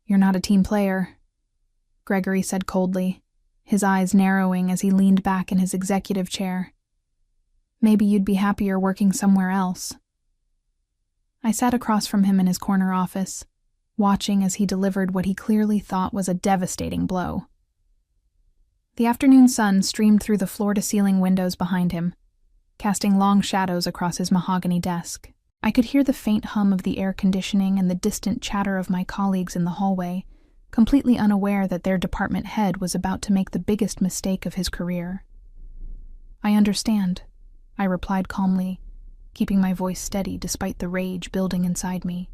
"You're not a team player," Gregory said coldly, his eyes narrowing as he leaned back in his executive chair. "Maybe you'd be happier working somewhere else." I sat across from him in his corner office, watching as he delivered what he clearly thought was a devastating blow. The afternoon sun streamed through the floor-to-ceiling windows behind him, casting long shadows across his mahogany desk. I could hear the faint hum of the air conditioning and the distant chatter of my colleagues in the hallway, completely unaware that their department head was about to make the biggest mistake of his career. "I understand," I replied calmly, keeping my voice steady despite the rage building inside me.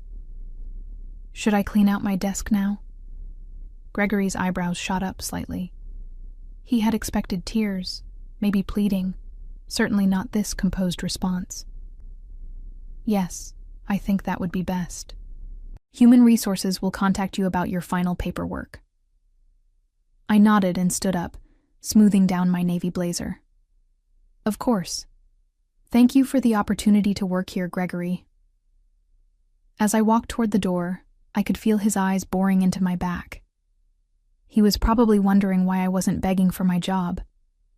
"Should I clean out my desk now?" Gregory's eyebrows shot up slightly. He had expected tears, maybe pleading, certainly not this composed response. "Yes, I think that would be best. Human Resources will contact you about your final paperwork." I nodded and stood up, smoothing down my navy blazer. "Of course. Thank you for the opportunity to work here, Gregory." As I walked toward the door, I could feel his eyes boring into my back. He was probably wondering why I wasn't begging for my job,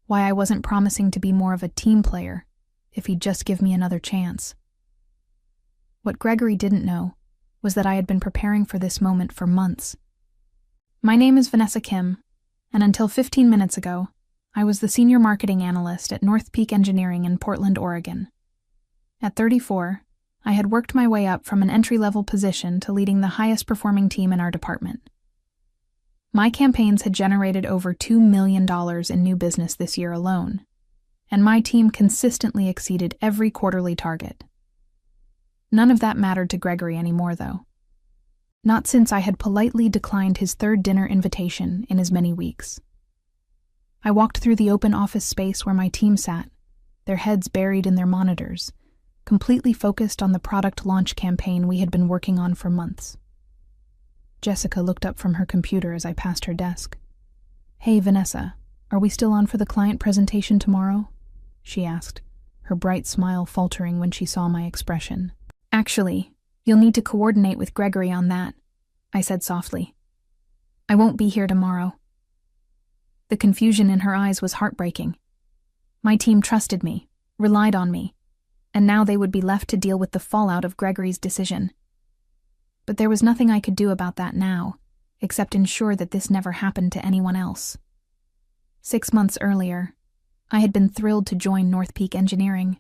why I wasn't promising to be more of a team player, if he'd just give me another chance. What Gregory didn't know was that I had been preparing for this moment for months. My name is Vanessa Kim, and until 15 minutes ago, I was the senior marketing analyst at North Peak Engineering in Portland, Oregon. At 34, I had worked my way up from an entry-level position to leading the highest-performing team in our department. My campaigns had generated over $2 million in new business this year alone, and my team consistently exceeded every quarterly target. None of that mattered to Gregory anymore, though. Not since I had politely declined his third dinner invitation in as many weeks. I walked through the open office space where my team sat, their heads buried in their monitors, completely focused on the product launch campaign we had been working on for months. Jessica looked up from her computer as I passed her desk. "Hey, Vanessa, are we still on for the client presentation tomorrow?" she asked, her bright smile faltering when she saw my expression. "Actually, you'll need to coordinate with Gregory on that," I said softly. "I won't be here tomorrow." The confusion in her eyes was heartbreaking. My team trusted me, relied on me, and now they would be left to deal with the fallout of Gregory's decision. But there was nothing I could do about that now, except ensure that this never happened to anyone else. 6 months earlier, I had been thrilled to join North Peak Engineering.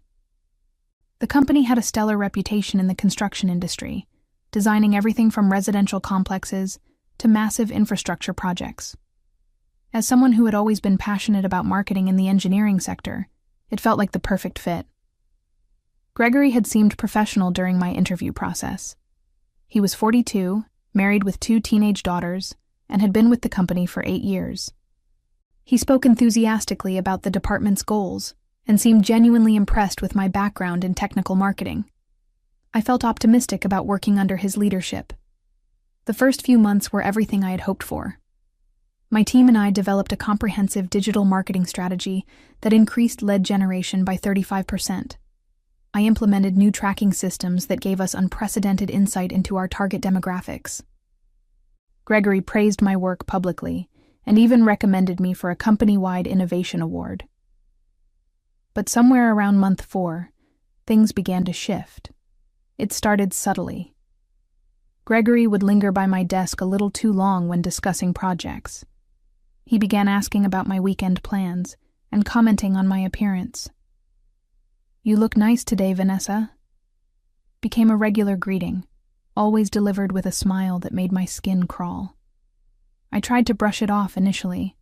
The company had a stellar reputation in the construction industry, designing everything from residential complexes to massive infrastructure projects. As someone who had always been passionate about marketing in the engineering sector, it felt like the perfect fit. Gregory had seemed professional during my interview process. He was 42, married with 2 teenage daughters, and had been with the company for 8 years. He spoke enthusiastically about the department's goals and seemed genuinely impressed with my background in technical marketing. I felt optimistic about working under his leadership. The first few months were everything I had hoped for. My team and I developed a comprehensive digital marketing strategy that increased lead generation by 35%. I implemented new tracking systems that gave us unprecedented insight into our target demographics. Gregory praised my work publicly and even recommended me for a company-wide innovation award. But somewhere around month 4, things began to shift. It started subtly. Gregory would linger by my desk a little too long when discussing projects. He began asking about my weekend plans and commenting on my appearance. "You look nice today, Vanessa," became a regular greeting, always delivered with a smile that made my skin crawl. I tried to brush it off initially.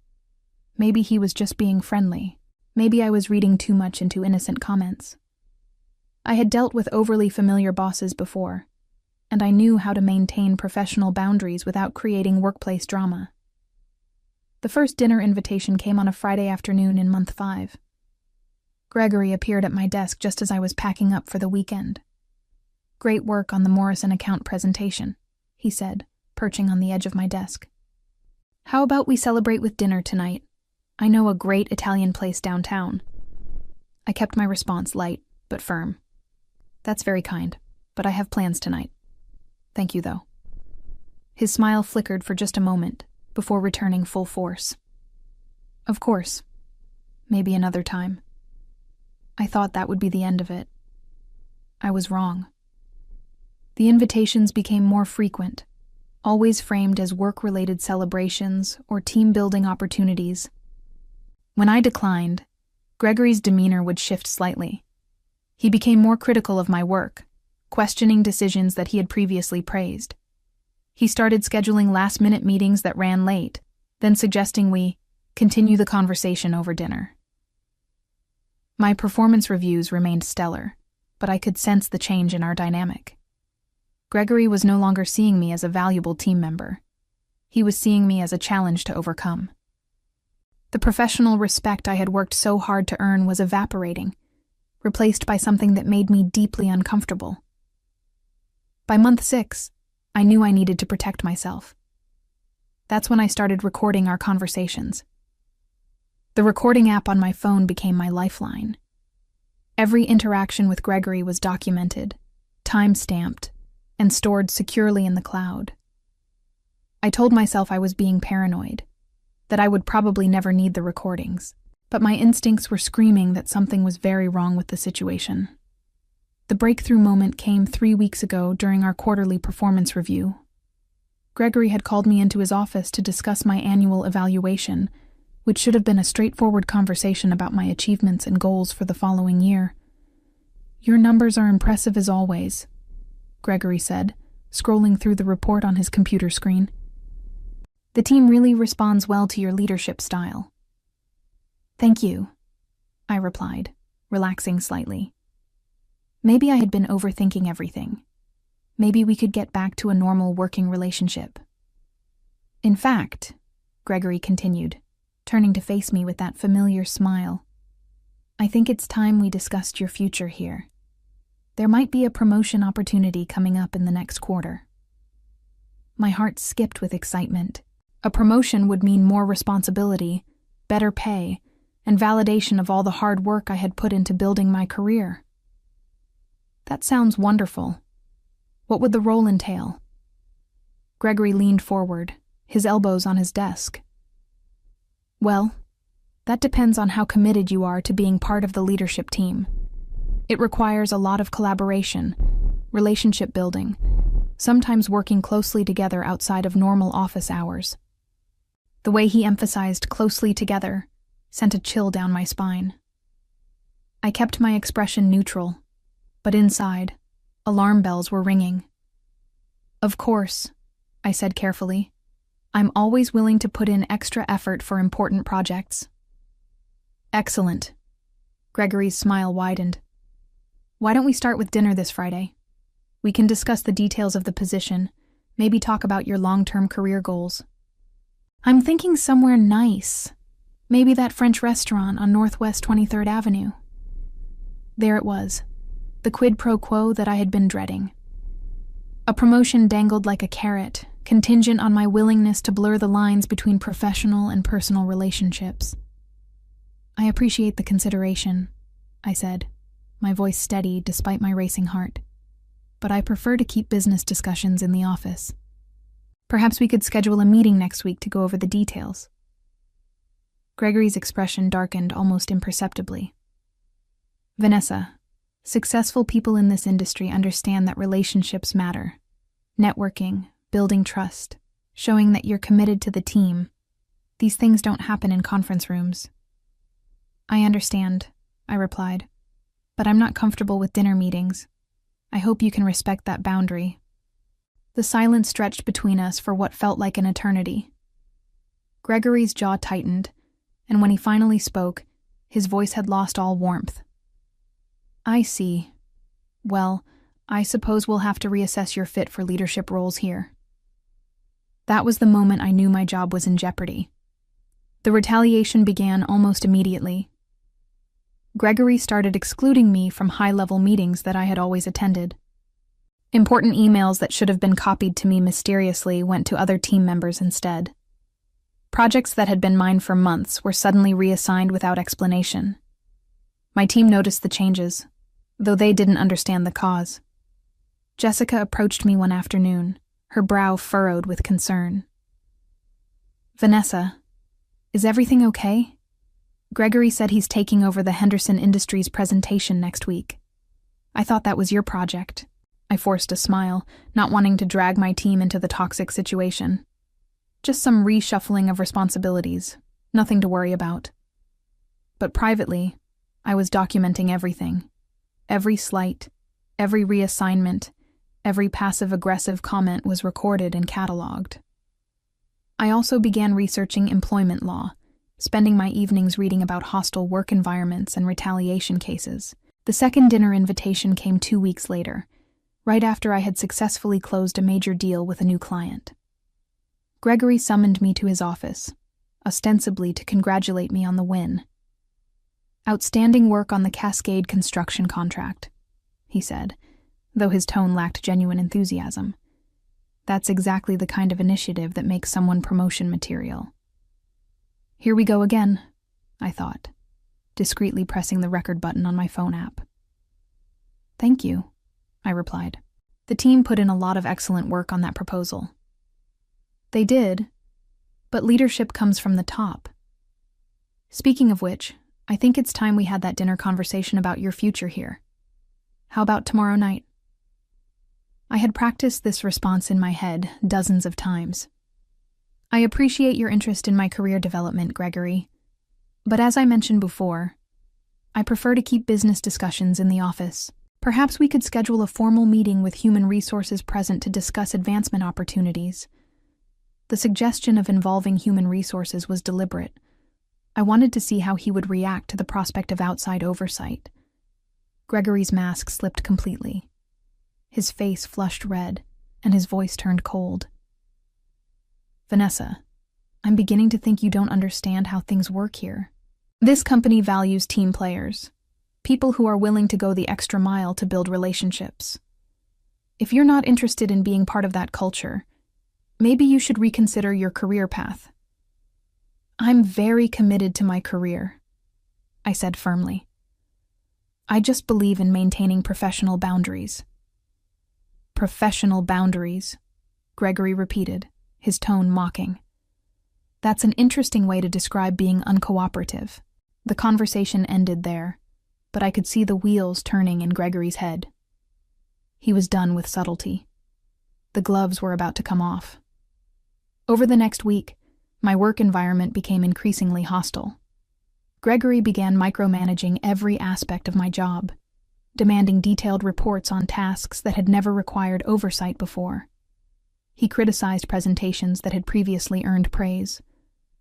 Maybe he was just being friendly. Maybe I was reading too much into innocent comments. I had dealt with overly familiar bosses before, and I knew how to maintain professional boundaries without creating workplace drama. The first dinner invitation came on a Friday afternoon in month 5. Gregory appeared at my desk just as I was packing up for the weekend. "Great work on the Morrison account presentation," he said, perching on the edge of my desk. "How about we celebrate with dinner tonight? I know a great Italian place downtown." I kept my response light, but firm. "That's very kind, but I have plans tonight. Thank you, though." His smile flickered for just a moment, before returning full force. Of course. Maybe another time. I thought that would be the end of it. I was wrong. The invitations became more frequent, always framed as work-related celebrations or team-building opportunities. When I declined, Gregory's demeanor would shift slightly. He became more critical of my work, questioning decisions that he had previously praised. He started scheduling last-minute meetings that ran late, then suggesting we continue the conversation over dinner. My performance reviews remained stellar, but I could sense the change in our dynamic. Gregory was no longer seeing me as a valuable team member. He was seeing me as a challenge to overcome. The professional respect I had worked so hard to earn was evaporating, replaced by something that made me deeply uncomfortable. By month 6, I knew I needed to protect myself. That's when I started recording our conversations. The recording app on my phone became my lifeline. Every interaction with Gregory was documented, time-stamped, and stored securely in the cloud. I told myself I was being paranoid, that I would probably never need the recordings, but my instincts were screaming that something was very wrong with the situation. The breakthrough moment came 3 weeks ago during our quarterly performance review. Gregory had called me into his office to discuss my annual evaluation, which should have been a straightforward conversation about my achievements and goals for the following year. "Your numbers are impressive as always," Gregory said, scrolling through the report on his computer screen. "The team really responds well to your leadership style." "Thank you," I replied, relaxing slightly. Maybe I had been overthinking everything. Maybe we could get back to a normal working relationship. "In fact," Gregory continued, turning to face me with that familiar smile, "I think it's time we discussed your future here. There might be a promotion opportunity coming up in the next quarter." My heart skipped with excitement. A promotion would mean more responsibility, better pay, and validation of all the hard work I had put into building my career. That sounds wonderful. What would the role entail? Gregory leaned forward, his elbows on his desk. "Well, that depends on how committed you are to being part of the leadership team. It requires a lot of collaboration, relationship building, sometimes working closely together outside of normal office hours." The way he emphasized "closely together" sent a chill down my spine. I kept my expression neutral, but inside, alarm bells were ringing. "Of course," I said carefully, "I'm always willing to put in extra effort for important projects." "Excellent." Gregory's smile widened. "Why don't we start with dinner this Friday? We can discuss the details of the position, maybe talk about your long-term career goals." "I'm thinking somewhere nice. Maybe that French restaurant on Northwest 23rd Avenue. There it was, the quid pro quo that I had been dreading. A promotion dangled like a carrot, contingent on my willingness to blur the lines between professional and personal relationships. "I appreciate the consideration," I said, my voice steady despite my racing heart. "But I prefer to keep business discussions in the office. Perhaps we could schedule a meeting next week to go over the details." Gregory's expression darkened almost imperceptibly. "Vanessa, successful people in this industry understand that relationships matter. Networking, building trust, showing that you're committed to the team. These things don't happen in conference rooms." "I understand," I replied, "but I'm not comfortable with dinner meetings. I hope you can respect that boundary." The silence stretched between us for what felt like an eternity. Gregory's jaw tightened, and when he finally spoke, his voice had lost all warmth. "I see. Well, I suppose we'll have to reassess your fit for leadership roles here." That was the moment I knew my job was in jeopardy. The retaliation began almost immediately. Gregory started excluding me from high-level meetings that I had always attended. Important emails that should have been copied to me mysteriously went to other team members instead. Projects that had been mine for months were suddenly reassigned without explanation. My team noticed the changes, though they didn't understand the cause. Jessica approached me one afternoon, her brow furrowed with concern. "Vanessa, is everything okay? Gregory said he's taking over the Henderson Industries presentation next week. I thought that was your project." I forced a smile, not wanting to drag my team into the toxic situation. "Just some reshuffling of responsibilities, nothing to worry about." But privately, I was documenting everything. Every slight, every reassignment, every passive-aggressive comment was recorded and cataloged. I also began researching employment law, spending my evenings reading about hostile work environments and retaliation cases. The second dinner invitation came 2 weeks later, right after I had successfully closed a major deal with a new client. Gregory summoned me to his office, ostensibly to congratulate me on the win. "Outstanding work on the Cascade construction contract," he said, though his tone lacked genuine enthusiasm. "That's exactly the kind of initiative that makes someone promotion material." "Here we go again," I thought, discreetly pressing the record button on my phone app. "Thank you," I replied. "The team put in a lot of excellent work on that proposal." "They did, but leadership comes from the top. Speaking of which, I think it's time we had that dinner conversation about your future here. How about tomorrow night?" I had practiced this response in my head dozens of times. "I appreciate your interest in my career development, Gregory, but as I mentioned before, I prefer to keep business discussions in the office. Perhaps we could schedule a formal meeting with human resources present to discuss advancement opportunities." The suggestion of involving human resources was deliberate. I wanted to see how he would react to the prospect of outside oversight. Gregory's mask slipped completely. His face flushed red, and his voice turned cold. "Vanessa, I'm beginning to think you don't understand how things work here. This company values team players, people who are willing to go the extra mile to build relationships. If you're not interested in being part of that culture, maybe you should reconsider your career path." "I'm very committed to my career," I said firmly. "I just believe in maintaining professional boundaries." "Professional boundaries," Gregory repeated, his tone mocking. "That's an interesting way to describe being uncooperative." The conversation ended there, but I could see the wheels turning in Gregory's head. He was done with subtlety. The gloves were about to come off. Over the next week, my work environment became increasingly hostile. Gregory began micromanaging every aspect of my job, demanding detailed reports on tasks that had never required oversight before. He criticized presentations that had previously earned praise,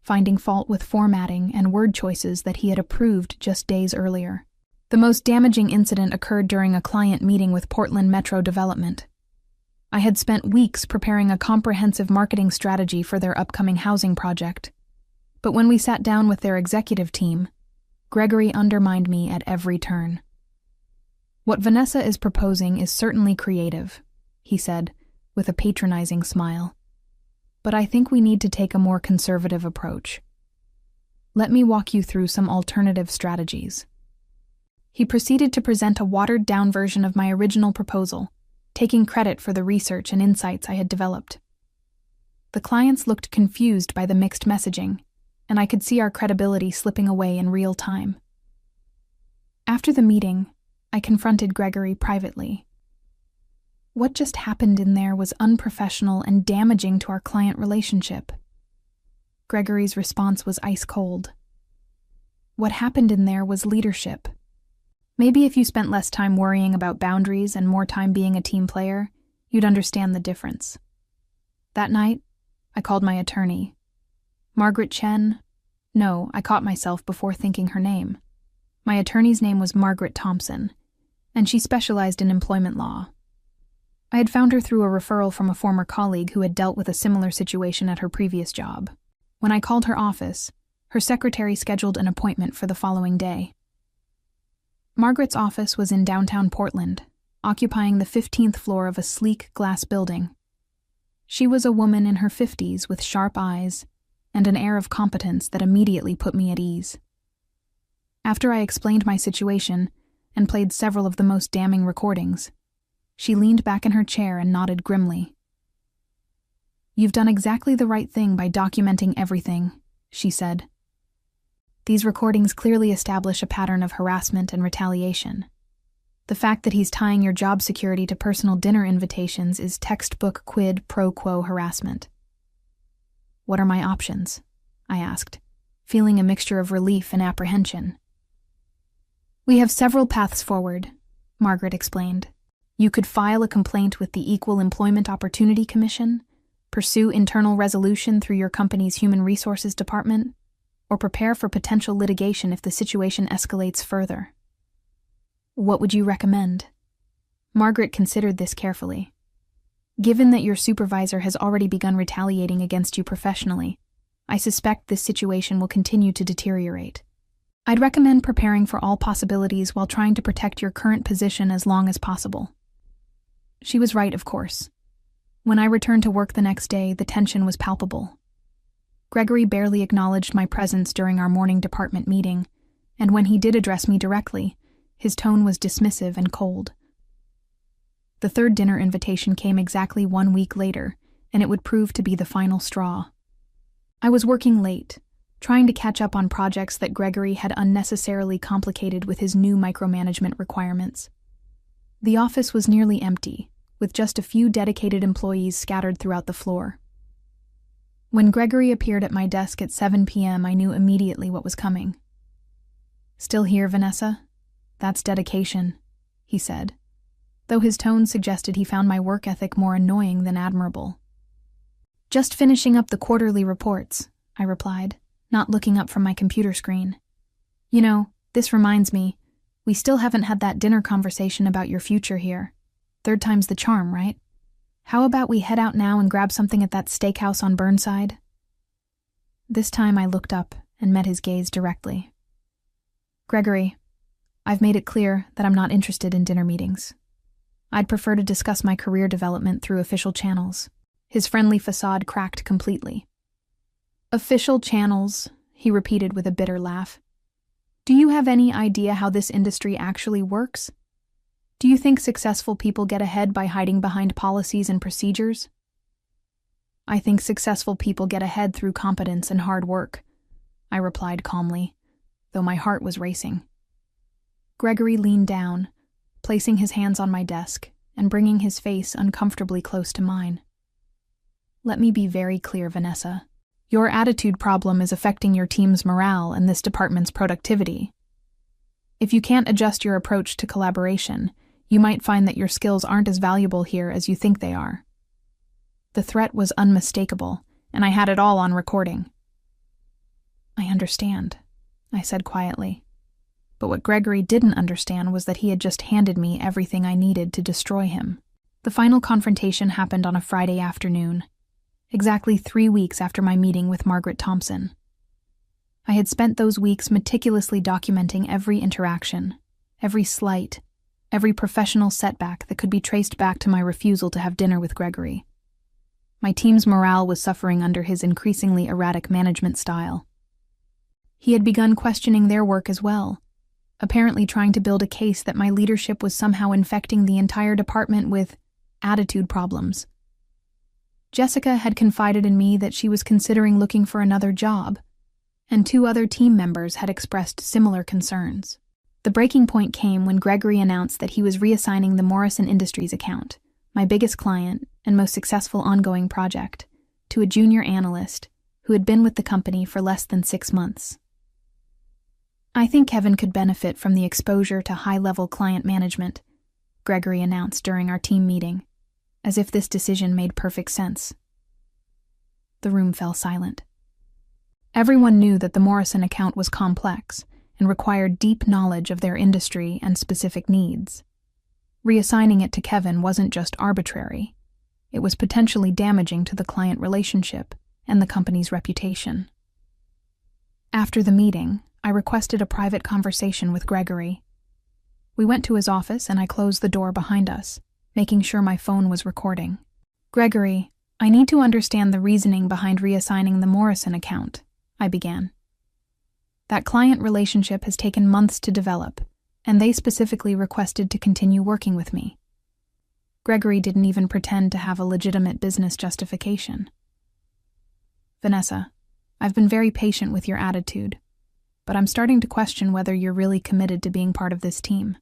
finding fault with formatting and word choices that he had approved just days earlier. The most damaging incident occurred during a client meeting with Portland Metro Development. I had spent weeks preparing a comprehensive marketing strategy for their upcoming housing project, but when we sat down with their executive team, Gregory undermined me at every turn. "What Vanessa is proposing is certainly creative," he said, with a patronizing smile. "But I think we need to take a more conservative approach. Let me walk you through some alternative strategies." He proceeded to present a watered-down version of my original proposal, taking credit for the research and insights I had developed. The clients looked confused by the mixed messaging, and I could see our credibility slipping away in real time. After the meeting, I confronted Gregory privately. What just happened in there was unprofessional and damaging to our client relationship. Gregory's response was ice cold. What happened in there was leadership. Maybe if you spent less time worrying about boundaries and more time being a team player, you'd understand the difference. That night, I called my attorney. Margaret Chen? No, I caught myself before thinking her name. My attorney's name was Margaret Thompson, and she specialized in employment law. I had found her through a referral from a former colleague who had dealt with a similar situation at her previous job. When I called her office, her secretary scheduled an appointment for the following day. Margaret's office was in downtown Portland, occupying the 15th floor of a sleek glass building. She was a woman in her 50s with sharp eyes and an air of competence that immediately put me at ease. After I explained my situation and played several of the most damning recordings, she leaned back in her chair and nodded grimly. You've done exactly the right thing by documenting everything, she said. These recordings clearly establish a pattern of harassment and retaliation. The fact that he's tying your job security to personal dinner invitations is textbook quid pro quo harassment. What are my options? I asked, feeling a mixture of relief and apprehension. We have several paths forward, Margaret explained. You could file a complaint with the Equal Employment Opportunity Commission, pursue internal resolution through your company's Human Resources Department, or prepare for potential litigation if the situation escalates further. What would you recommend? Margaret considered this carefully. Given that your supervisor has already begun retaliating against you professionally, I suspect this situation will continue to deteriorate. I'd recommend preparing for all possibilities while trying to protect your current position as long as possible. She was right, of course. When I returned to work the next day, the tension was palpable. Gregory barely acknowledged my presence during our morning department meeting, and when he did address me directly, his tone was dismissive and cold. The third dinner invitation came exactly 1 week later, and it would prove to be the final straw. I was working late, trying to catch up on projects that Gregory had unnecessarily complicated with his new micromanagement requirements. The office was nearly empty, with just a few dedicated employees scattered throughout the floor. When Gregory appeared at my desk at 7 p.m., I knew immediately what was coming. "Still here, Vanessa? That's dedication," he said, though his tone suggested he found my work ethic more annoying than admirable. "Just finishing up the quarterly reports," I replied, not looking up from my computer screen. "You know, this reminds me, we still haven't had that dinner conversation about your future here. Third time's the charm, right? How about we head out now and grab something at that steakhouse on Burnside?" This time I looked up and met his gaze directly. "Gregory, I've made it clear that I'm not interested in dinner meetings. I'd prefer to discuss my career development through official channels." His friendly facade cracked completely. "Official channels," he repeated with a bitter laugh. "Do you have any idea how this industry actually works? Do you think successful people get ahead by hiding behind policies and procedures? I think successful people get ahead through competence and hard work," I replied calmly, though my heart was racing. Gregory leaned down, placing his hands on my desk and bringing his face uncomfortably close to mine. "Let me be very clear, Vanessa. Your attitude problem is affecting your team's morale and this department's productivity. If you can't adjust your approach to collaboration, you might find that your skills aren't as valuable here as you think they are." The threat was unmistakable, and I had it all on recording. "I understand," I said quietly. But what Gregory didn't understand was that he had just handed me everything I needed to destroy him. The final confrontation happened on a Friday afternoon, exactly 3 weeks after my meeting with Margaret Thompson. I had spent those weeks meticulously documenting every interaction, every slight, every professional setback that could be traced back to my refusal to have dinner with Gregory. My team's morale was suffering under his increasingly erratic management style. He had begun questioning their work as well, apparently trying to build a case that my leadership was somehow infecting the entire department with attitude problems. Jessica had confided in me that she was considering looking for another job, and 2 other team members had expressed similar concerns. The breaking point came when Gregory announced that he was reassigning the Morrison Industries account, my biggest client and most successful ongoing project, to a junior analyst who had been with the company for less than 6 months. "I think Kevin could benefit from the exposure to high-level client management," Gregory announced during our team meeting, as if this decision made perfect sense. The room fell silent. Everyone knew that the Morrison account was complex and required deep knowledge of their industry and specific needs. Reassigning it to Kevin wasn't just arbitrary. It was potentially damaging to the client relationship and the company's reputation. After the meeting, I requested a private conversation with Gregory. We went to his office and I closed the door behind us, making sure my phone was recording. "Gregory, I need to understand the reasoning behind reassigning the Morrison account," I began. "That client relationship has taken months to develop, and they specifically requested to continue working with me." Gregory didn't even pretend to have a legitimate business justification. Vanessa, I've been very patient with your attitude, but I'm starting to question whether you're really committed to being part of this team.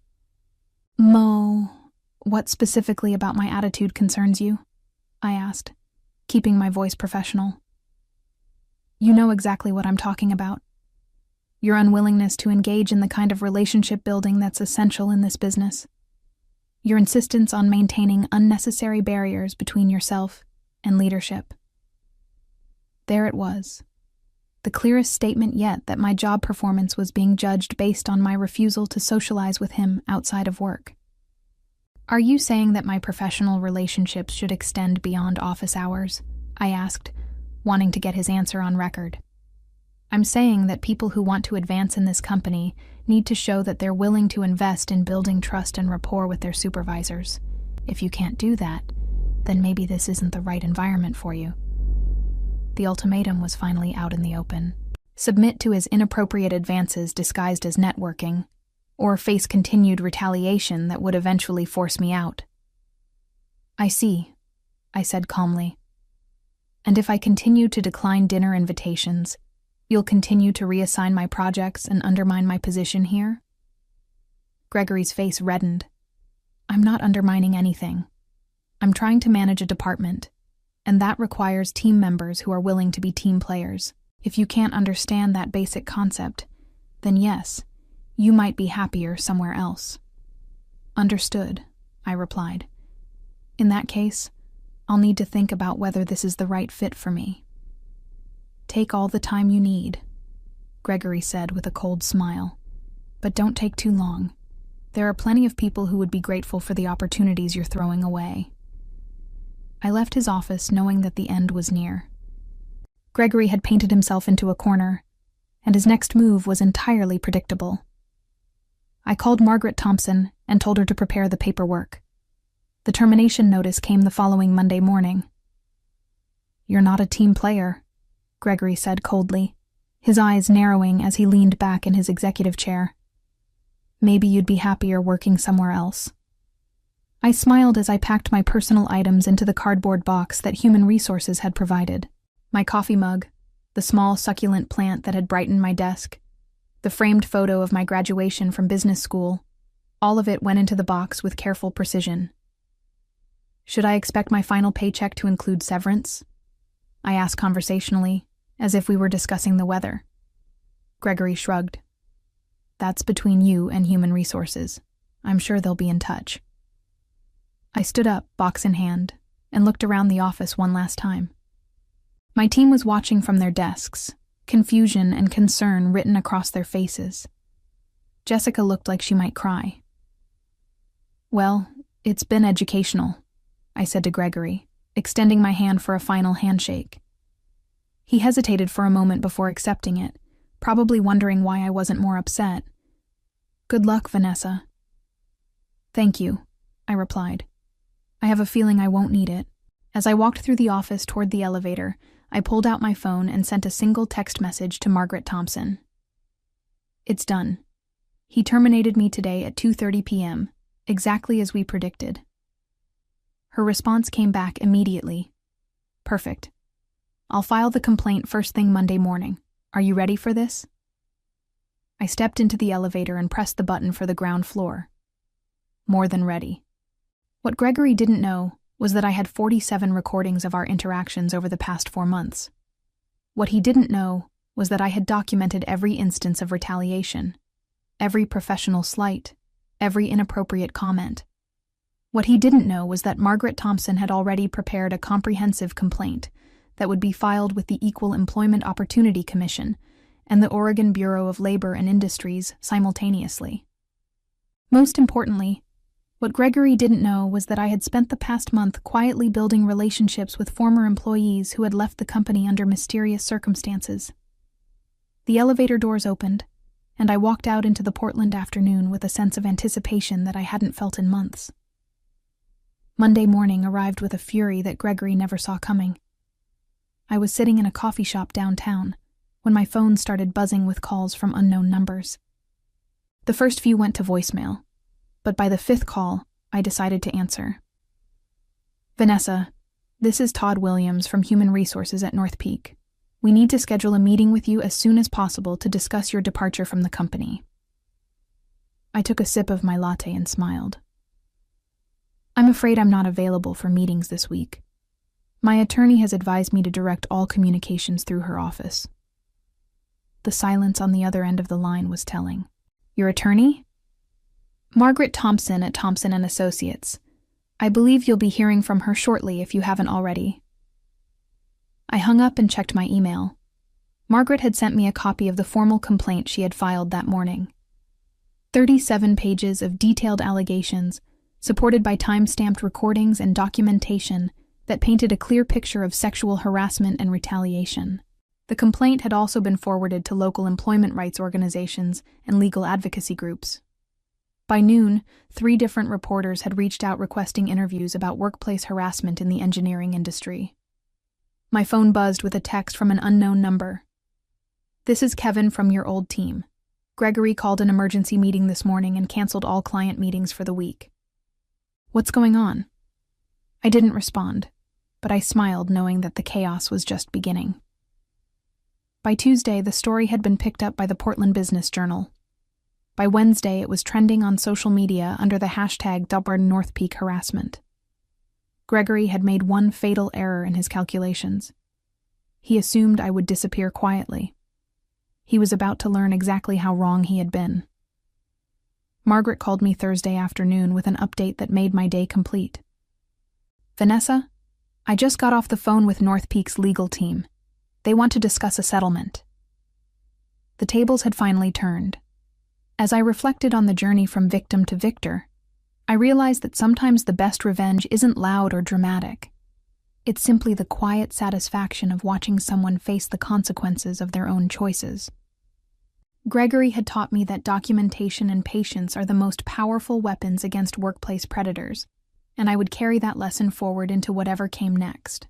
Mo, what specifically about my attitude concerns you? I asked, keeping my voice professional. You know exactly what I'm talking about. Your unwillingness to engage in the kind of relationship building that's essential in this business. Your insistence on maintaining unnecessary barriers between yourself and leadership. There it was. The clearest statement yet that my job performance was being judged based on my refusal to socialize with him outside of work. Are you saying that my professional relationships should extend beyond office hours? I asked, wanting to get his answer on record. I'm saying that people who want to advance in this company need to show that they're willing to invest in building trust and rapport with their supervisors. If you can't do that, then maybe this isn't the right environment for you. The ultimatum was finally out in the open. Submit to his inappropriate advances disguised as networking, or face continued retaliation that would eventually force me out. I see, I said calmly. And if I continue to decline dinner invitations, you'll continue to reassign my projects and undermine my position here? Gregory's face reddened. I'm not undermining anything. I'm trying to manage a department, and that requires team members who are willing to be team players. If you can't understand that basic concept, then yes, you might be happier somewhere else. Understood, I replied. In that case, I'll need to think about whether this is the right fit for me. Take all the time you need, Gregory said with a cold smile. But don't take too long. There are plenty of people who would be grateful for the opportunities you're throwing away. I left his office knowing that the end was near. Gregory had painted himself into a corner, and his next move was entirely predictable. I called Margaret Thompson and told her to prepare the paperwork. The termination notice came the following Monday morning. You're not a team player, Gregory said coldly, his eyes narrowing as he leaned back in his executive chair. Maybe you'd be happier working somewhere else. I smiled as I packed my personal items into the cardboard box that Human Resources had provided. My coffee mug, the small succulent plant that had brightened my desk, the framed photo of my graduation from business school, all of it went into the box with careful precision. Should I expect my final paycheck to include severance? I asked conversationally, as if we were discussing the weather. Gregory shrugged. That's between you and Human Resources. I'm sure they'll be in touch. I stood up, box in hand, and looked around the office one last time. My team was watching from their desks, confusion and concern written across their faces. Jessica looked like she might cry. Well, it's been educational, I said to Gregory, extending my hand for a final handshake. He hesitated for a moment before accepting it, probably wondering why I wasn't more upset. Good luck, Vanessa. Thank you, I replied. I have a feeling I won't need it. As I walked through the office toward the elevator, I pulled out my phone and sent a single text message to Margaret Thompson. It's done. He terminated me today at 2:30 p.m., exactly as we predicted. Her response came back immediately. Perfect. I'll file the complaint first thing Monday morning. Are you ready for this? I stepped into the elevator and pressed the button for the ground floor. More than ready. What Gregory didn't know was that I had 47 recordings of our interactions over the past 4 months. What he didn't know was that I had documented every instance of retaliation, every professional slight, every inappropriate comment. What he didn't know was that Margaret Thompson had already prepared a comprehensive complaint that would be filed with the Equal Employment Opportunity Commission and the Oregon Bureau of Labor and Industries simultaneously. Most importantly, what Gregory didn't know was that I had spent the past month quietly building relationships with former employees who had left the company under mysterious circumstances. The elevator doors opened, and I walked out into the Portland afternoon with a sense of anticipation that I hadn't felt in months. Monday morning arrived with a fury that Gregory never saw coming. I was sitting in a coffee shop downtown when my phone started buzzing with calls from unknown numbers. The first few went to voicemail, but by the 5th call, I decided to answer. Vanessa, this is Todd Williams from Human Resources at North Peak. We need to schedule a meeting with you as soon as possible to discuss your departure from the company. I took a sip of my latte and smiled. I'm afraid I'm not available for meetings this week. My attorney has advised me to direct all communications through her office. The silence on the other end of the line was telling. Your attorney? Margaret Thompson at Thompson & Associates. I believe you'll be hearing from her shortly if you haven't already. I hung up and checked my email. Margaret had sent me a copy of the formal complaint she had filed that morning. 37 pages of detailed allegations, supported by time-stamped recordings and documentation that painted a clear picture of sexual harassment and retaliation. The complaint had also been forwarded to local employment rights organizations and legal advocacy groups. By noon, 3 different reporters had reached out requesting interviews about workplace harassment in the engineering industry. My phone buzzed with a text from an unknown number. This is Kevin from your old team. Gregory called an emergency meeting this morning and canceled all client meetings for the week. What's going on? I didn't respond, but I smiled knowing that the chaos was just beginning. By Tuesday, the story had been picked up by the Portland Business Journal. By Wednesday, it was trending on social media under the hashtag #NorthPeak harassment. Gregory had made one fatal error in his calculations. He assumed I would disappear quietly. He was about to learn exactly how wrong he had been. Margaret called me Thursday afternoon with an update that made my day complete. Vanessa, I just got off the phone with NorthPeak's legal team. They want to discuss a settlement. The tables had finally turned. As I reflected on the journey from victim to victor, I realized that sometimes the best revenge isn't loud or dramatic. It's simply the quiet satisfaction of watching someone face the consequences of their own choices. Gregory had taught me that documentation and patience are the most powerful weapons against workplace predators, and I would carry that lesson forward into whatever came next.